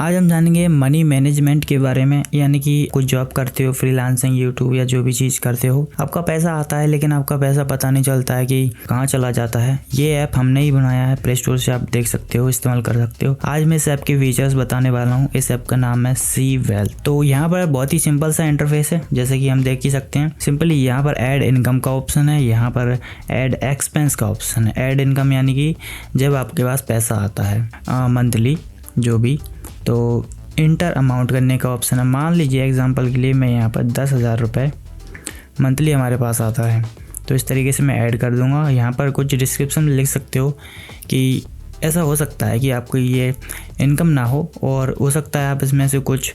आज हम जानेंगे मनी मैनेजमेंट के बारे में, यानी कि कुछ जॉब करते हो, फ्रीलांसिंग, यूट्यूब या जो भी चीज़ करते हो, आपका पैसा आता है लेकिन आपका पैसा पता नहीं चलता है कि कहाँ चला जाता है। ये ऐप हमने ही बनाया है, प्ले स्टोर से आप देख सकते हो, इस्तेमाल कर सकते हो। आज मैं इस ऐप के फीचर्स बताने वाला हूँ। इस ऐप का नाम है सी वेल्थ। तो यहाँ पर बहुत ही सिंपल सा इंटरफेस है, जैसे कि हम देख ही सकते हैं। सिंपली यहाँ पर ऐड इनकम का ऑप्शन है, यहाँ पर ऐड एक्सपेंस का ऑप्शन है। ऐड इनकम यानी कि जब आपके पास पैसा आता है मंथली जो भी, तो इंटर अमाउंट करने का ऑप्शन है। मान लीजिए एग्जांपल के लिए मैं यहाँ पर 10,000 रुपये मंथली हमारे पास आता है, तो इस तरीके से मैं ऐड कर दूंगा। यहाँ पर कुछ डिस्क्रिप्शन लिख सकते हो कि ऐसा हो सकता है कि आपको ये इनकम ना हो, और हो सकता है आप इसमें से कुछ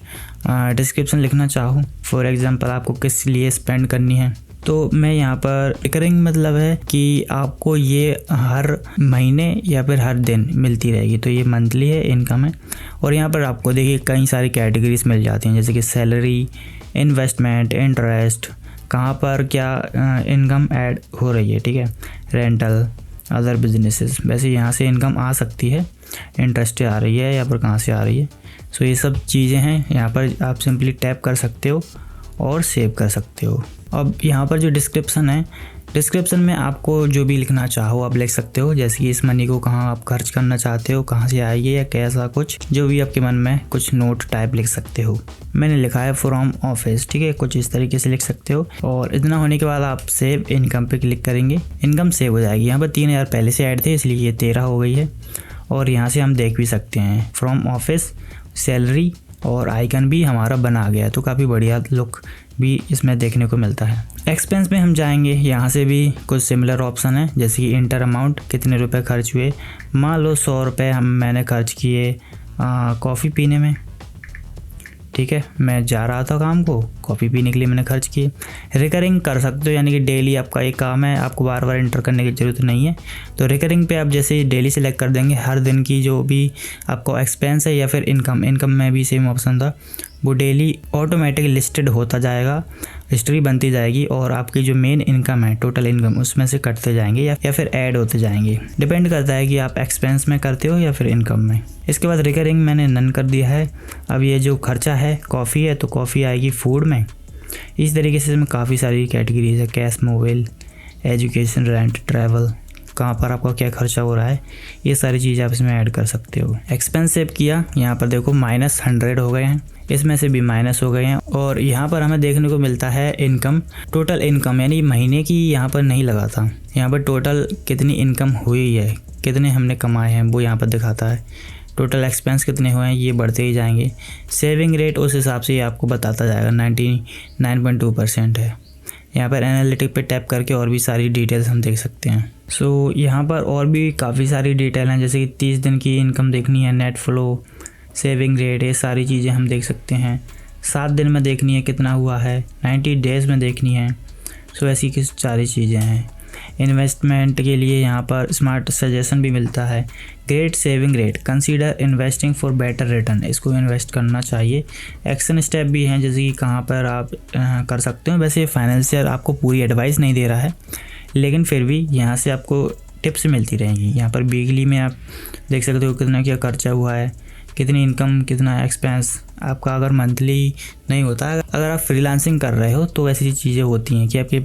डिस्क्रिप्शन लिखना चाहो। फॉर एग्जांपल आपको किस लिए स्पेंड करनी है, तो मैं यहाँ पर रिकरिंग मतलब है कि आपको ये हर महीने या फिर हर दिन मिलती रहेगी, तो ये मंथली है, इनकम है। और यहाँ पर आपको देखिए कई सारी कैटेगरीज मिल जाती हैं, जैसे कि सैलरी, इन्वेस्टमेंट, इंटरेस्ट, कहाँ पर क्या इनकम ऐड हो रही है, ठीक है, रेंटल, अदर बिजनेसेस। वैसे यहाँ से इनकम आ सकती है, इंटरेस्ट आ रही है या फिर कहाँ से आ रही है। सो ये सब चीज़ें हैं। यहाँ पर आप सिंपली टैप कर सकते हो और सेव कर सकते हो। अब यहाँ पर जो डिस्क्रिप्शन है, डिस्क्रिप्शन में आपको जो भी लिखना चाहो आप लिख सकते हो, जैसे कि इस मनी को कहाँ आप खर्च करना चाहते हो, कहाँ से आएगी या कैसा, कुछ जो भी आपके मन में कुछ नोट टाइप लिख सकते हो। मैंने लिखा है फ्रॉम ऑफिस, ठीक है, कुछ इस तरीके से लिख सकते हो। और इतना होने के बाद आप सेव इनकम पे क्लिक करेंगे, इनकम सेव हो जाएगी। यहाँ पर 3,000 पहले से ऐड थे, इसलिए ये 13 हो गई है। और यहाँ से हम देख भी सकते हैं फ्रॉम ऑफिस, सैलरी और आइकन भी हमारा बना गया है, तो काफ़ी बढ़िया लुक भी इसमें देखने को मिलता है। एक्सपेंस में हम जाएंगे, यहाँ से भी कुछ सिमिलर ऑप्शन है, जैसे कि इंटर अमाउंट, कितने रुपए खर्च हुए। मान लो 100 रुपये मैंने खर्च किए कॉफ़ी पीने में, ठीक है, मैं जा रहा था काम को, कॉफ़ी पीने के लिए मैंने खर्च किए। रिकरिंग कर सकते हो, यानी कि डेली आपका एक काम है, आपको बार बार इंटर करने की ज़रूरत नहीं है। तो रिकरिंग पे आप जैसे डेली सेलेक्ट कर देंगे, हर दिन की जो भी आपको एक्सपेंस है या फिर इनकम में भी सेम ऑप्शन था, वो डेली ऑटोमेटिक लिस्टेड होता जाएगा, हिस्ट्री बनती जाएगी, और आपकी जो मेन इनकम है, टोटल इनकम, उसमें से कटते जाएंगे या फिर ऐड होते जाएंगे। डिपेंड करता है कि आप एक्सपेंस में करते हो या फिर इनकम में। इसके बाद रिकरिंग मैंने नन कर दिया है। अब ये जो खर्चा है, कॉफ़ी है, तो कॉफ़ी आएगी फूड में। इस तरीके से इसमें काफ़ी सारी कैटेगरीज है, cash, mobile, education, rent, travel, कहाँ पर आपका क्या खर्चा हो रहा है, ये सारी चीज़ आप इसमें ऐड कर सकते हो। एक्सपेंस सेव किया, यहाँ पर देखो -100 हो गए हैं, इसमें से भी माइनस हो गए हैं। और यहाँ पर हमें देखने को मिलता है इनकम, टोटल इनकम, यानी महीने की यहाँ पर नहीं लगा था, यहाँ पर टोटल कितनी इनकम हुई है, कितने हमने कमाए हैं, वो यहाँ पर दिखाता है। टोटल एक्सपेंस कितने हुए हैं, ये बढ़ते ही जाएंगे। सेविंग रेट उस हिसाब से ये आपको बताता जाएगा, 99.2% है। यहाँ पर एनालिटिक पे टैप करके और भी सारी डिटेल्स हम देख सकते हैं। सो यहाँ पर और भी काफ़ी सारी डिटेल हैं, जैसे कि 30 दिन की इनकम देखनी है, नेट फ्लो, सेविंग रेट, ये सारी चीज़ें हम देख सकते हैं। 7 दिन में देखनी है कितना हुआ है, 90 डेज़ में देखनी है। सो ऐसी किस सारी चीज़ें हैं। इन्वेस्टमेंट के लिए यहाँ पर स्मार्ट सजेशन भी मिलता है। Great saving rate, consider investing for better return, इसको इन्वेस्ट करना चाहिए। एक्शन स्टेप भी हैं, जैसे कि कहाँ पर आप कर सकते हो। वैसे फाइनेंशियल आपको पूरी एडवाइस नहीं दे रहा है, लेकिन फिर भी यहाँ से आपको टिप्स मिलती रहेंगी। यहाँ पर वीकली में आप देख सकते हो कितना क्या खर्चा हुआ है, कितनी इनकम, कितना एक्सपेंस आपका। अगर मंथली नहीं होता, अगर आप फ्रीलांसिंग कर रहे हो तो ऐसी चीज़ें होती हैं कि आपके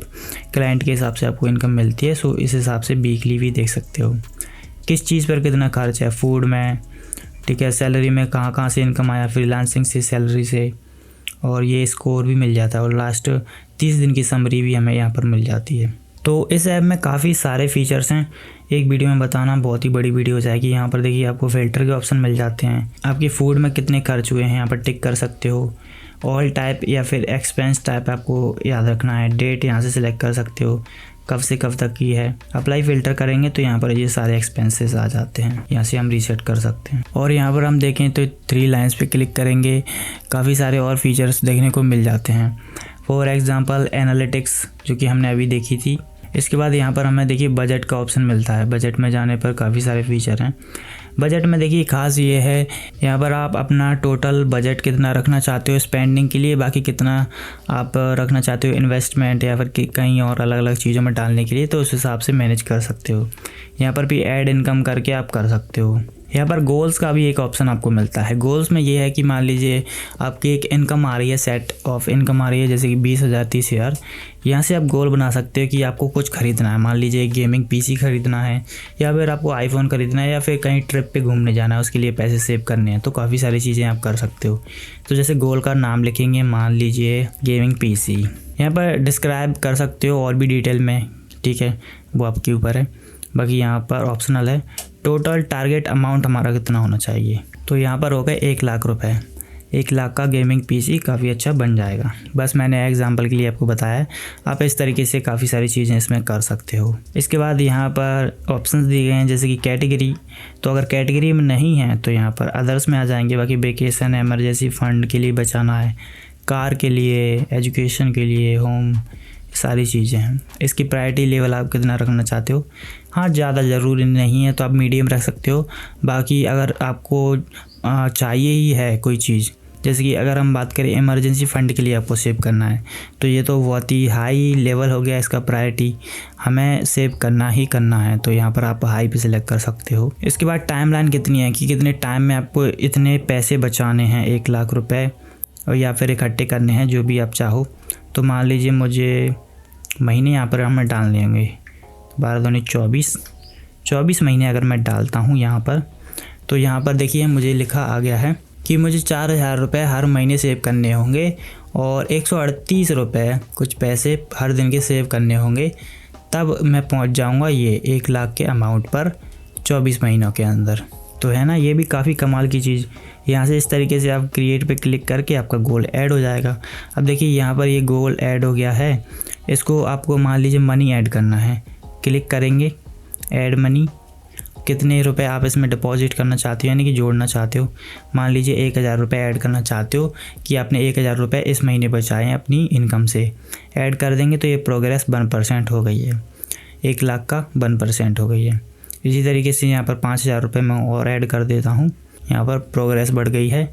क्लाइंट के हिसाब से आपको इनकम मिलती है। सो इस हिसाब से वीकली भी देख सकते हो किस चीज़ पर कितना खर्च है, फूड में, ठीक है, सैलरी में कहाँ से इनकम आया, फ्रीलांसिंग से, सैलरी से, और ये स्कोर भी मिल जाता है। और लास्ट 30 दिन की समरी भी हमें यहाँ पर मिल जाती है। तो इस ऐप में काफ़ी सारे फीचर्स हैं, एक वीडियो में बताना बहुत ही बड़ी वीडियो हो जाएगी। यहाँ पर देखिए आपको फ़िल्टर के ऑप्शन मिल जाते हैं, आपकी फूड में कितने खर्च हुए हैं यहाँ पर टिक कर सकते हो। ऑल टाइप या फिर एक्सपेंस टाइप आपको याद रखना है। डेट यहाँ से सिलेक्ट कर सकते हो, कब से कब तक की है। अप्लाई फ़िल्टर करेंगे तो यहाँ पर ये सारे एक्सपेंसेस आ जाते हैं, यहाँ से हम रीसेट कर सकते हैं। और यहाँ पर हम देखें तो 3 लाइन्स पे क्लिक करेंगे, काफ़ी सारे और फीचर्स देखने को मिल जाते हैं। फॉर एग्जांपल एनालिटिक्स, जो कि हमने अभी देखी थी। इसके बाद यहाँ पर हमें देखिए बजट का ऑप्शन मिलता है। बजट में जाने पर काफ़ी सारे फीचर हैं। बजट में देखिए खास ये है, यहाँ पर आप अपना टोटल बजट कितना रखना चाहते हो स्पेंडिंग के लिए, बाकी कितना आप रखना चाहते हो इन्वेस्टमेंट या फिर कहीं और अलग अलग चीज़ों में डालने के लिए, तो उस हिसाब से मैनेज कर सकते हो। यहाँ पर भी ऐड इनकम करके आप कर सकते हो। यहाँ पर गोल्स का भी एक ऑप्शन आपको मिलता है। गोल्स में ये है कि मान लीजिए आपकी एक इनकम आ रही है, सेट ऑफ इनकम आ रही है जैसे कि 20,000 30,000। यहाँ से आप गोल बना सकते हो कि आपको कुछ खरीदना है, मान लीजिए गेमिंग पीसी खरीदना है या फिर आपको आईफोन खरीदना है या फिर कहीं ट्रिप पे घूमने जाना है, उसके लिए पैसे सेव करने हैं। तो काफ़ी सारी चीज़ें आप कर सकते हो। तो जैसे गोल का नाम लिखेंगे, मान लीजिए गेमिंग पीसी। यहाँ पर डिस्क्राइब कर सकते हो और भी डिटेल में, ठीक है, वो आपके ऊपर है। बाकी यहाँ पर ऑप्शनल है। टोटल टारगेट अमाउंट हमारा कितना होना चाहिए, तो यहाँ पर हो गए 1 लाख रुपए। 1 लाख का गेमिंग पीसी काफ़ी अच्छा बन जाएगा। बस मैंने एग्जांपल के लिए आपको बताया है। आप इस तरीके से काफ़ी सारी चीज़ें इसमें कर सकते हो। इसके बाद यहाँ पर ऑप्शंस दिए गए हैं जैसे कि कैटेगरी। तो अगर कैटेगरी में नहीं है तो यहाँ पर अदर्स में आ जाएंगे। बाकी वेकेशन, इमरजेंसी फ़ंड के लिए बचाना है, कार के लिए, एजुकेशन के लिए, होम, सारी चीज़ें हैं। इसकी प्रायोरिटी लेवल आप कितना रखना चाहते हो। हाँ, ज़्यादा ज़रूरी नहीं है तो आप मीडियम रख सकते हो। बाकी अगर आपको चाहिए ही है कोई चीज़, जैसे कि अगर हम बात करें इमरजेंसी फ़ंड के लिए आपको सेव करना है, तो ये तो बहुत ही हाई लेवल हो गया इसका प्रायोरिटी, हमें सेव करना ही करना है। तो यहाँ पर आप हाई पे सिलेक्ट कर सकते हो। इसके बाद टाइमलाइन कितनी है कि कितने टाइम में आपको इतने पैसे बचाने हैं, 1 लाख रुपए, और या फिर इकट्ठे करने हैं, जो भी आप चाहो। तो मान लीजिए मुझे महीने यहाँ पर हमें डालने होंगे 12 दूनी 24 महीने अगर मैं डालता हूँ यहाँ पर, तो यहाँ पर देखिए मुझे लिखा आ गया है कि मुझे 4,000 रुपये हर महीने सेव करने होंगे और 138 रुपये कुछ पैसे हर दिन के सेव करने होंगे। तब मैं पहुँच जाऊँगा ये 1 लाख के अमाउंट पर 24 महीनों के अंदर। तो है ना, ये भी काफ़ी कमाल की चीज़। यहाँ से इस तरीके से आप क्रिएट पे क्लिक करके आपका गोल ऐड हो जाएगा। अब देखिए यहाँ पर ये गोल ऐड हो गया है। इसको आपको मान लीजिए मनी ऐड करना है, क्लिक करेंगे ऐड मनी। कितने रुपए आप इसमें डिपॉजिट करना चाहते हो, यानी कि जोड़ना चाहते हो। मान लीजिए 1,000 रुपये ऐड करना चाहते हो कि आपने 1,000 रुपये इस महीने बचाए हैं अपनी इनकम से। ऐड कर देंगे तो ये प्रोग्रेस 1% हो गई है, 1 लाख का 1% हो गई है। इसी तरीके से यहाँ पर 5,000 रुपये मैं और ऐड कर देता हूँ, यहाँ पर प्रोग्रेस बढ़ गई है।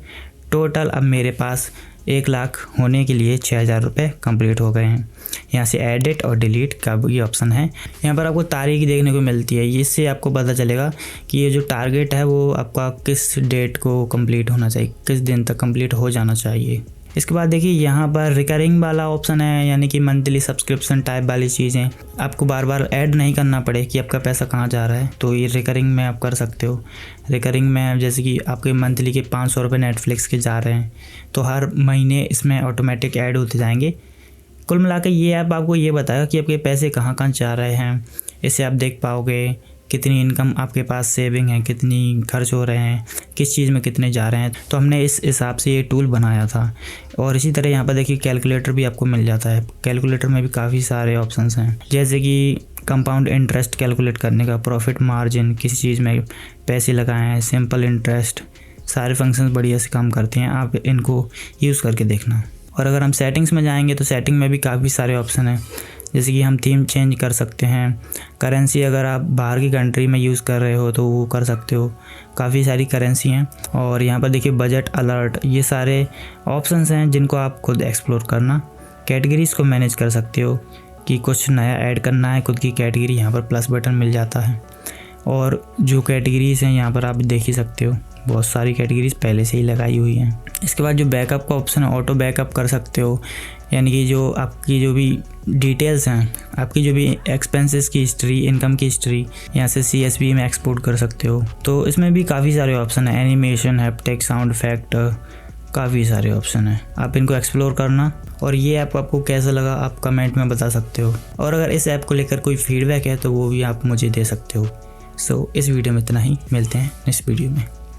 टोटल अब मेरे पास 1 लाख होने के लिए 6,000 रुपये कंप्लीट हो गए हैं। यहाँ से एडिट और डिलीट का भी ऑप्शन है। यहाँ पर आपको तारीख देखने को मिलती है, इससे आपको पता चलेगा कि ये जो टारगेट है वो आपका किस डेट को कंप्लीट होना चाहिए, किस दिन तक कंप्लीट हो जाना चाहिए। इसके बाद देखिए यहाँ पर रिकरिंग वाला ऑप्शन है, यानी कि मंथली सब्सक्रिप्शन टाइप वाली चीज़ें आपको बार बार ऐड नहीं करना पड़े कि आपका पैसा कहाँ जा रहा है। तो ये रिकरिंग में आप कर सकते हो। रिकरिंग में जैसे कि आपके मंथली के 500 रुपये नेटफ्लिक्स के जा रहे हैं, तो हर महीने इसमें ऑटोमेटिक ऐड होते जाएंगे। कुल मिलाकर ये ऐप आपको ये बताएगा कि आपके पैसे कहाँ कहाँ जा रहे हैं। इससे आप देख पाओगे कितनी इनकम आपके पास सेविंग है, कितनी खर्च हो रहे हैं, किस चीज़ में कितने जा रहे हैं। तो हमने इस हिसाब से ये टूल बनाया था। और इसी तरह यहाँ पर देखिए कैलकुलेटर भी आपको मिल जाता है। कैलकुलेटर में भी काफ़ी सारे ऑप्शंस हैं, जैसे कि कंपाउंड इंटरेस्ट कैलकुलेट करने का, प्रॉफिट मार्जिन, किसी चीज़ में पैसे लगाए हैं, सिंपल इंटरेस्ट, सारे फंक्शंस बढ़िया से काम करते हैं। आप इनको यूज़ करके देखना। और अगर हम सेटिंग्स में जाएंगे तो सेटिंग में भी काफ़ी सारे ऑप्शन हैं, जैसे कि हम थीम चेंज कर सकते हैं। करेंसी अगर आप बाहर की कंट्री में यूज़ कर रहे हो तो वो कर सकते हो। काफ़ी सारी करेंसी हैं। और यहाँ पर देखिए बजट अलर्ट, ये सारे ऑप्शंस हैं जिनको आप खुद एक्सप्लोर करना। कैटेगरीज़ को मैनेज कर सकते हो कि कुछ नया ऐड करना है खुद की कैटेगरी, यहाँ पर प्लस बटन मिल जाता है। और जो कैटेगरीज़ हैं यहाँ पर आप देख ही सकते हो, बहुत सारी कैटेगरीज़ पहले से ही लगाई हुई हैं। इसके बाद जो बैकअप का ऑप्शन है, ऑटो बैकअप कर सकते हो, यानी कि जो आपकी जो भी डिटेल्स हैं, आपकी जो भी एक्सपेंसेस की हिस्ट्री, इनकम की हिस्ट्री, यहाँ से CSV में एक्सपोर्ट कर सकते हो। तो इसमें भी काफ़ी सारे ऑप्शन हैं, एनिमेशन, हैप्टिक, साउंड इफेक्ट, काफ़ी सारे ऑप्शन हैं। आप इनको एक्सप्लोर करना। और ये ऐप आपको कैसा लगा आप कमेंट में बता सकते हो। और अगर इस ऐप को लेकर कोई फीडबैक है तो वो भी आप मुझे दे सकते हो। इस वीडियो में इतना ही, मिलते हैं नेक्स्ट वीडियो में।